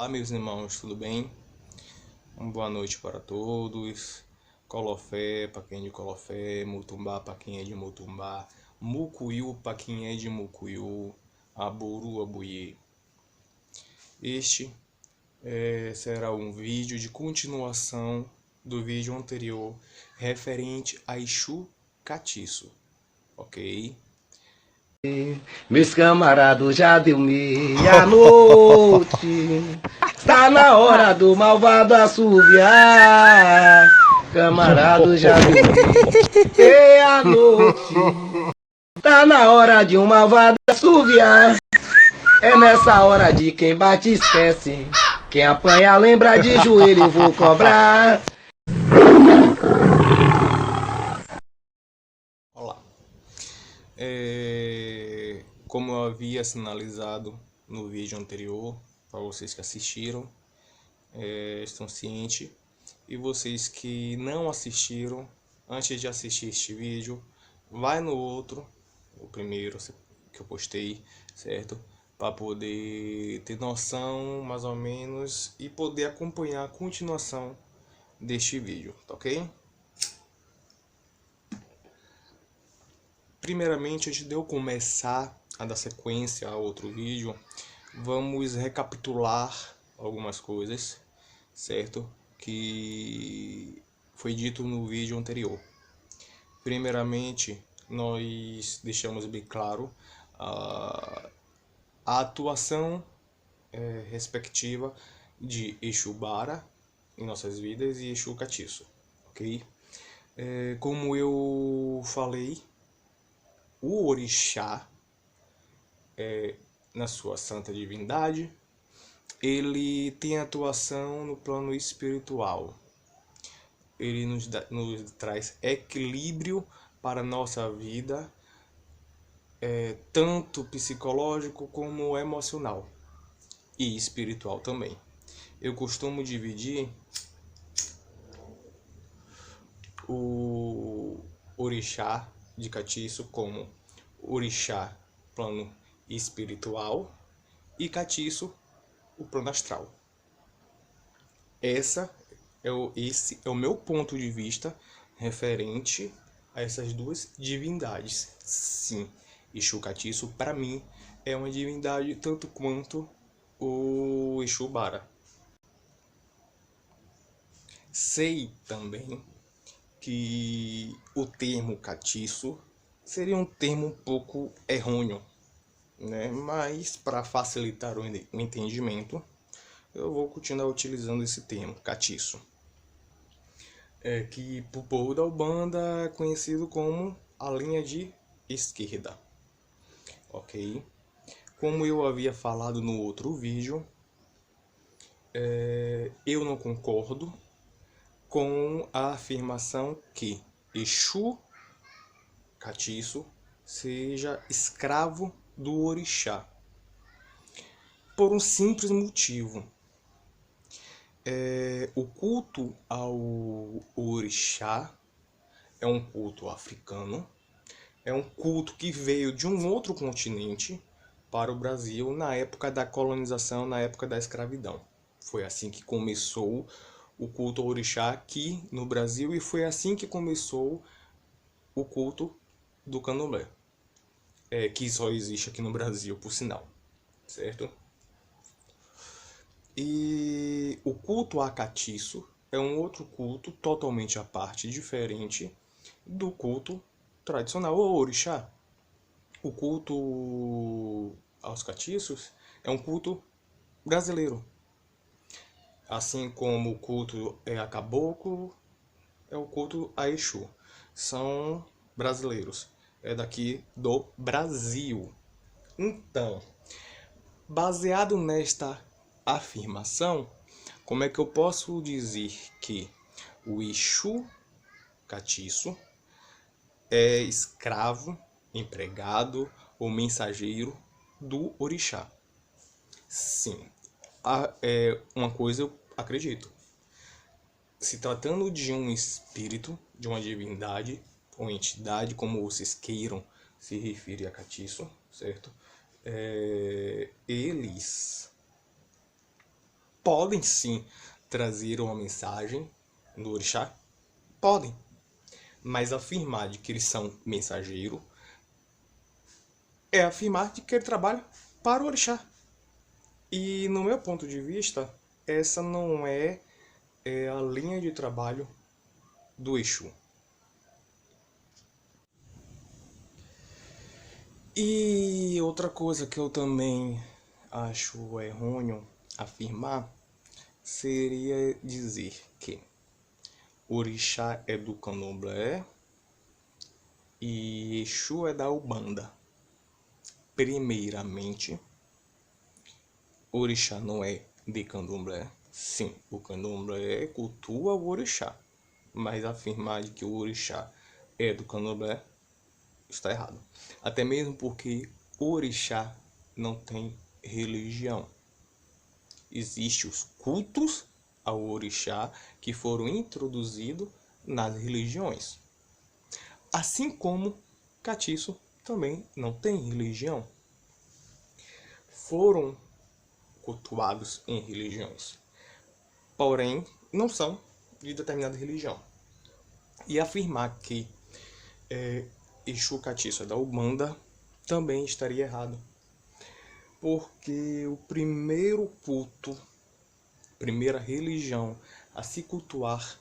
Olá, meus irmãos, tudo bem? Uma boa noite para todos. Colofé para quem é de Colofé, Mutumbá para quem é de Mutumbá, Mucuyu para quem é de Mucuyu, Aburu, Abuie. Este será um vídeo de continuação do vídeo anterior referente a Exu Catiço, ok? Meus camaradas, já deu meia-noite. Está na hora do malvado assoviar. Camarada, já deu meia-noite. Está na hora de um malvado assoviar. É nessa hora de quem bate esquece. Quem apanha lembra de joelho, eu vou cobrar. Olá. Como eu havia sinalizado no vídeo anterior, para vocês que assistiram, estão cientes, e vocês que não assistiram, antes de assistir este vídeo, vai no outro, o primeiro que eu postei, certo? Para poder ter noção, mais ou menos, e poder acompanhar a continuação deste vídeo, tá ok? Primeiramente, antes de eu começar a dar sequência a outro vídeo, vamos recapitular algumas coisas, certo? Que foi dito no vídeo anterior. Primeiramente, nós deixamos bem claro a atuação respectiva de Exu Bara em nossas vidas e Exu Catiço, ok? Como eu falei, o orixá, na sua santa divindade, ele tem atuação no plano espiritual. Ele nos traz equilíbrio para a nossa vida, tanto psicológico como emocional e espiritual também. Eu costumo dividir o orixá de Catiço como orixá plano espiritual e Catiço o plano astral. Esse é o meu ponto de vista referente a essas duas divindades. Sim, Exu Catiço para mim é uma divindade tanto quanto o Exu Bara. Sei também que o termo catiço seria um termo um pouco errôneo, né? Mas para facilitar o entendimento, eu vou continuar utilizando esse termo, catiço. Que para o povo da Ubanda é conhecido como a linha de esquerda, ok? Como eu havia falado no outro vídeo, eu não concordo com a afirmação que Exu Catiço seja escravo do orixá, por um simples motivo. O culto ao orixá é um culto africano, é um culto que veio de um outro continente para o Brasil na época da colonização, na época da escravidão. Foi assim que começou o culto ao orixá aqui no Brasil e foi assim que começou o culto do candomblé, que só existe aqui no Brasil, por sinal, certo? E o culto a catiço é um outro culto totalmente à parte, diferente do culto tradicional ao orixá. O culto aos catiços é um culto brasileiro. Assim como o culto a caboclo, é o culto a Exu. São brasileiros. É daqui do Brasil. Então, baseado nesta afirmação, como é que eu posso dizer que o Exu Catiço é escravo, empregado ou mensageiro do orixá? Sim, é uma coisa eu acredito. Se tratando de um espírito, de uma divindade ou entidade, como vocês queiram se referir a Catiço, certo? Eles podem sim trazer uma mensagem do orixá, podem, mas afirmar de que eles são mensageiro é afirmar de que ele trabalha para o orixá. E no meu ponto de vista, essa não é a linha de trabalho do Exu. E outra coisa que eu também acho errôneo afirmar seria dizer que o orixá é do candomblé e Exu é da Umbanda. Primeiramente, o orixá não é de candomblé. Sim, o candomblé cultua o orixá, mas afirmar de que o orixá é do candomblé está errado. Até mesmo porque o orixá não tem religião. Existem os cultos ao orixá que foram introduzidos nas religiões. Assim como catiço também não tem religião. Foram cultuados em religiões, porém não são de determinada religião. E afirmar que Exu Catiço é da Umbanda também estaria errado, porque o primeiro culto, primeira religião a se cultuar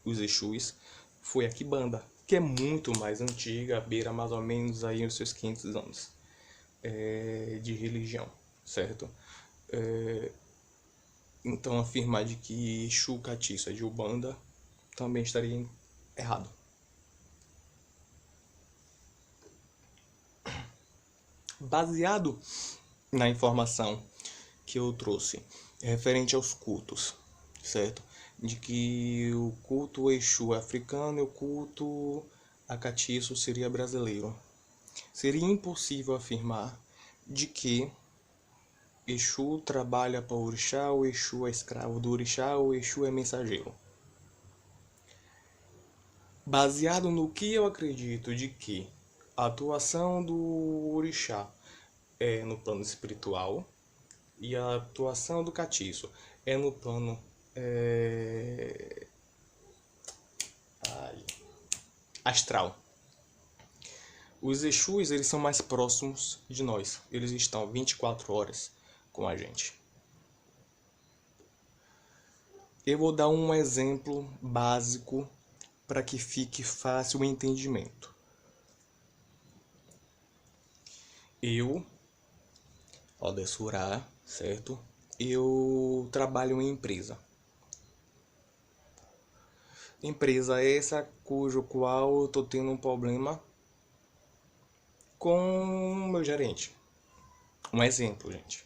os Exus foi a Quimbanda, que é muito mais antiga, beira mais ou menos aí os seus 500 anos de religião, certo? Então afirmar de que Exu Catiço é de Umbanda também estaria errado. Baseado na informação que eu trouxe referente aos cultos, certo? De que o culto Exu é africano e o culto a Catiço seria brasileiro. Seria impossível afirmar de que Exu trabalha para o orixá, o Exu é escravo do orixá, o Exu é mensageiro. Baseado no que eu acredito de que a atuação do orixá é no plano espiritual e a atuação do catiço é no plano astral. Os Exus, eles são mais próximos de nós. Eles estão 24 horas com a gente. Eu vou dar um exemplo básico para que fique fácil o entendimento. Eu, Odessurá, certo? Eu trabalho em empresa. Empresa essa cujo qual eu estou tendo um problema com o meu gerente. Um exemplo, gente.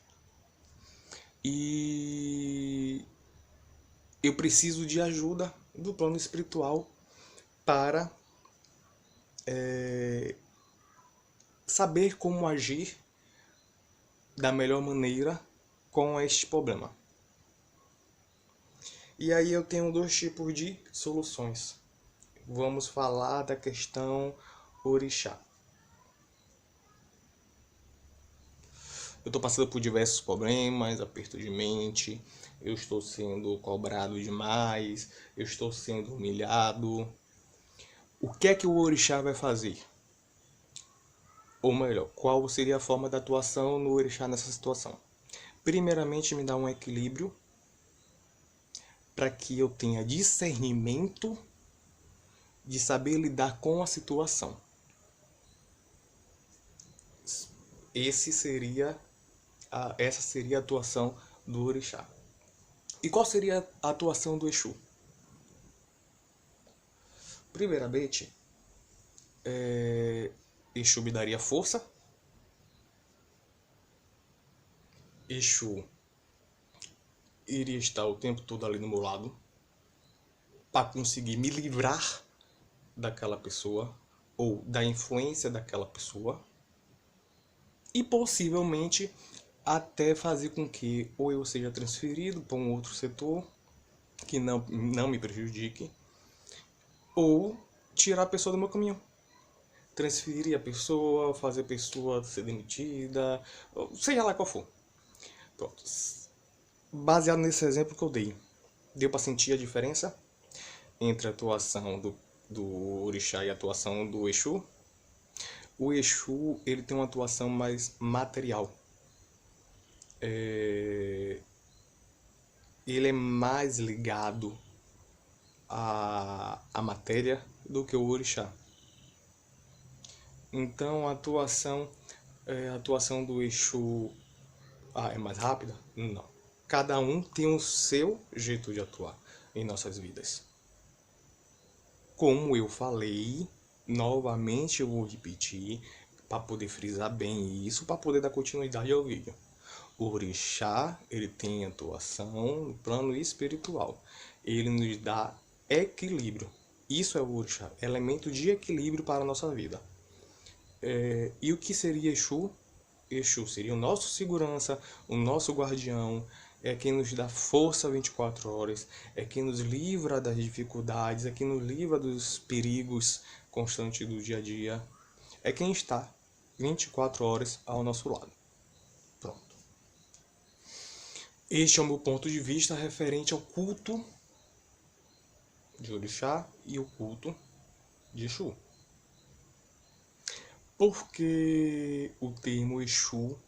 E eu preciso de ajuda do plano espiritual para saber como agir da melhor maneira com este problema. E aí eu tenho dois tipos de soluções. Vamos falar da questão orixá. Eu estou passando por diversos problemas, aperto de mente, eu estou sendo cobrado demais, eu estou sendo humilhado. O que é que o orixá vai fazer? Ou melhor, qual seria a forma da atuação no orixá nessa situação? Primeiramente, me dá um equilíbrio para que eu tenha discernimento de saber lidar com a situação. Essa seria a atuação do orixá. E qual seria a atuação do Exu? Primeiramente, Exu me daria força. Exu iria estar o tempo todo ali no meu lado para conseguir me livrar daquela pessoa ou da influência daquela pessoa e possivelmente até fazer com que ou eu seja transferido para um outro setor que não me prejudique ou tirar a pessoa do meu caminho. Transferir a pessoa, fazer a pessoa ser demitida, seja lá qual for. Pronto. baseado nesse exemplo que eu dei, deu para sentir a diferença entre a atuação do orixá e a atuação do Exu? O Exu, ele tem uma atuação mais material. Ele é mais ligado à matéria do que o orixá. Então a atuação do Exu é mais rápida? Não. Cada um tem o seu jeito de atuar em nossas vidas. Como eu falei, novamente eu vou repetir para poder frisar bem isso, para poder dar continuidade ao vídeo. O orixá, ele tem atuação no plano espiritual. Ele nos dá equilíbrio. Isso é o orixá, elemento de equilíbrio para a nossa vida. E o que seria Exu? Exu seria o nosso segurança, o nosso guardião, é quem nos dá força 24 horas, é quem nos livra das dificuldades, é quem nos livra dos perigos constantes do dia a dia, é quem está 24 horas ao nosso lado. Pronto. Este é o meu ponto de vista referente ao culto de orixá e o culto de Exu. Porque o termo Exu,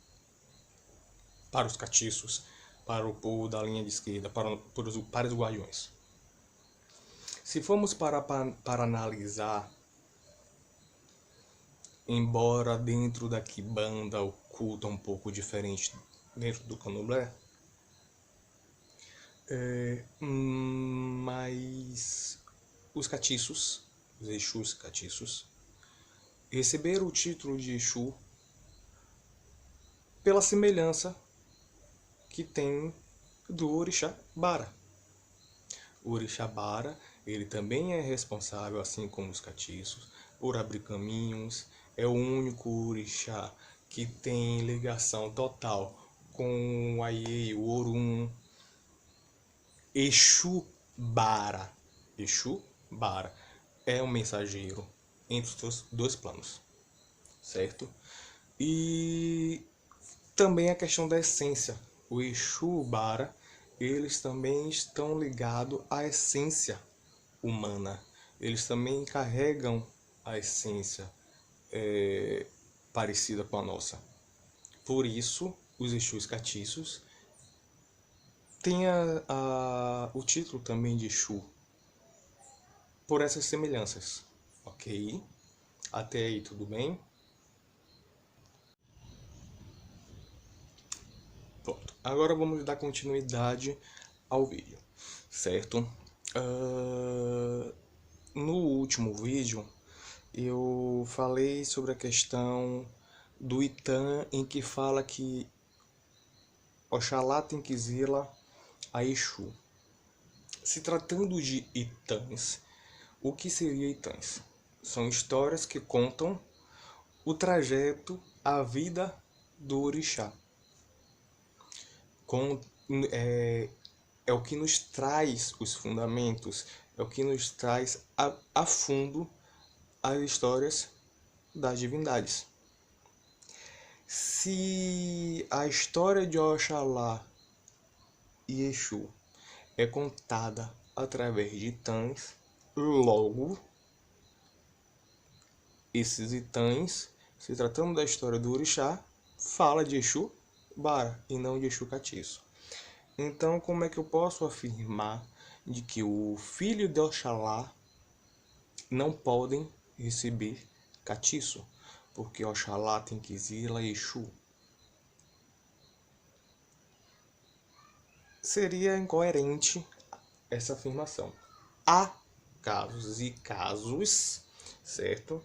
para os catiços, para o povo da linha de esquerda, para os guardiões. Se formos para analisar, embora dentro da Quimbanda o culto é um pouco diferente dentro do Candomblé, mas os catiços, os Exus catiços, receberam o título de Exu pela semelhança que tem do Orixá Bara. O Orixá Bara, ele também é responsável, assim como os catiços, por abrir caminhos. É o único orixá que tem ligação total com o Aie, o Orum. Exu Bara. Exu Bara é um mensageiro entre os dois planos, certo? E também a questão da essência. O Exu Bara, eles também estão ligados à essência humana. Eles também carregam a essência parecida com a nossa. Por isso, os Exus catiços têm o título também de Exu, por essas semelhanças. Ok? Até aí, tudo bem? Pronto. Agora vamos dar continuidade ao vídeo, certo? No último vídeo eu falei sobre a questão do Itã, em que fala que Oxalá tem que zila a Exu. Se tratando de Itãs, o que seria Itãs? São histórias que contam o trajeto, a vida do orixá. É o que nos traz os fundamentos, é o que nos traz a fundo as histórias das divindades. Se a história de Oxalá e Exu é contada através de Itãs, logo, esses Itãs, se tratando da história do orixá, fala de Exu Bara e não de Exu Catiço. Então, como é que eu posso afirmar de que o filho de Oxalá não podem receber catiço? Porque Oxalá tem que zila Exu. Seria incoerente essa afirmação. Há casos e casos, certo?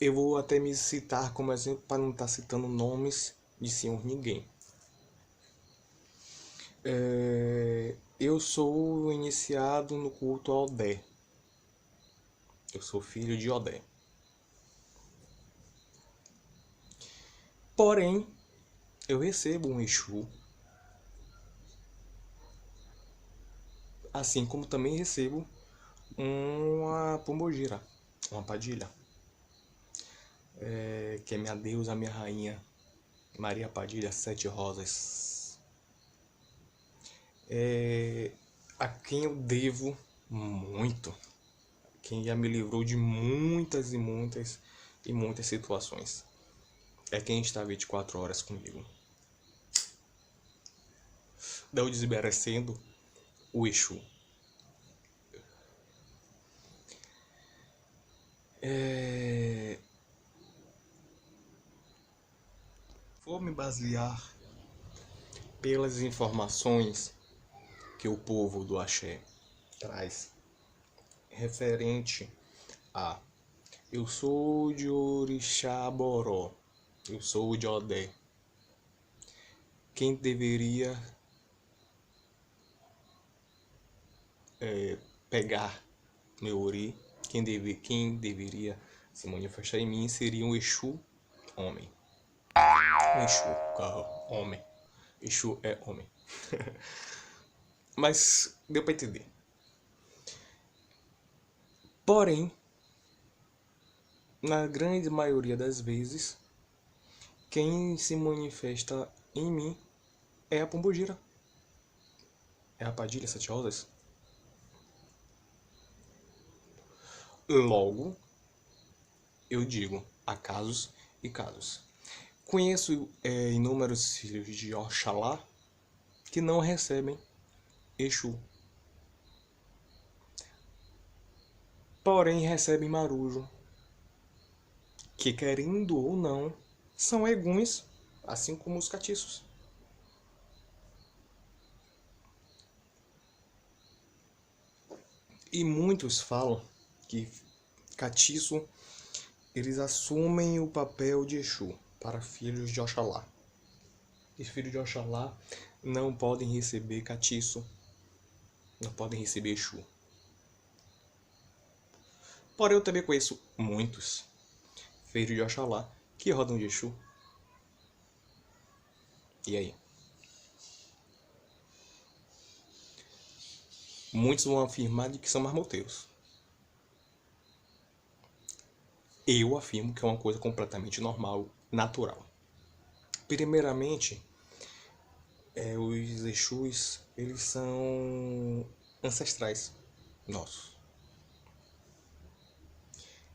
Eu vou até me citar como exemplo para não estar citando nomes de senhor ninguém. Eu sou iniciado no culto a Odé. Eu sou filho de Odé. Porém, eu recebo um Exu, assim como também recebo uma pombogira, uma padilha, que é minha deusa, minha rainha, Maria Padilha Sete Rosas. a quem eu devo muito, quem já me livrou de muitas e muitas e muitas situações. É quem está 24 horas comigo. Não desmerecendo o Exu. Vou me basear pelas informações que o povo do Axé traz referente a eu sou de Orixá Boró, eu sou de Odé. Quem deveria pegar meu ori, quem deveria se manifestar em mim seria um Exu homem. Um Exu, homem. Exu é homem. Mas deu pra entender. Porém, na grande maioria das vezes, quem se manifesta em mim é a pombogira. É a Padilha Sete Rosas. Logo, eu digo, há casos e casos. Conheço inúmeros filhos de Oxalá que não recebem Exu. Porém, recebem Marujo, que querendo ou não, são eguns, assim como os catiços. E muitos falam que catiço, eles assumem o papel de Exu para filhos de Oxalá. E filhos de Oxalá não podem receber catiço, não podem receber Exu. Porém, eu também conheço muitos filhos de Oxalá que rodam de Exu. E aí? Muitos vão afirmar de que são marmoteiros. Eu afirmo que é uma coisa completamente normal, natural. Primeiramente, os Exus, eles são ancestrais nossos.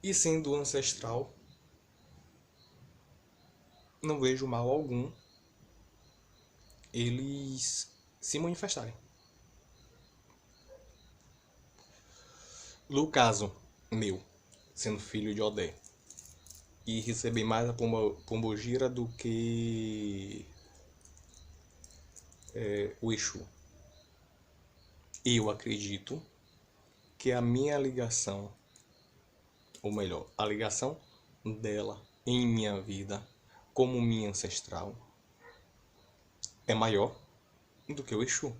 E sendo ancestral, não vejo mal algum eles se manifestarem. No caso meu, sendo filho de Odé, e receber mais a pombogira do que o Exu. Eu acredito que a minha ligação, ou melhor, a ligação dela em minha vida como minha ancestral é maior do que o Exu.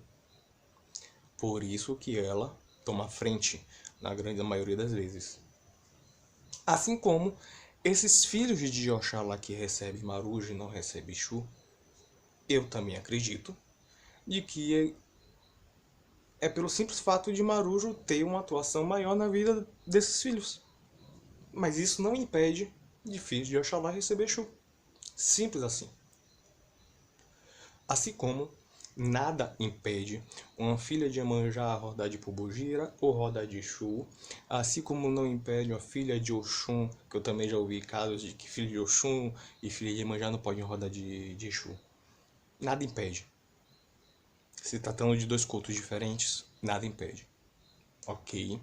Por isso que ela toma frente na grande maioria das vezes. Assim como esses filhos de Oxalá que recebem Marujo e não recebem Exu, eu também acredito de que é pelo simples fato de Marujo ter uma atuação maior na vida desses filhos. Mas isso não impede de filhos de Oxalá receber Exu. Simples assim. Assim como nada impede uma filha de Iemanjá rodar de pombogira ou rodar de Exu, assim como não impede uma filha de Oxum, que eu também já ouvi casos de que filho de Oxum e filha de Iemanjá não podem rodar de Exu. Nada impede. Se tratando de dois cultos diferentes, nada impede. Ok?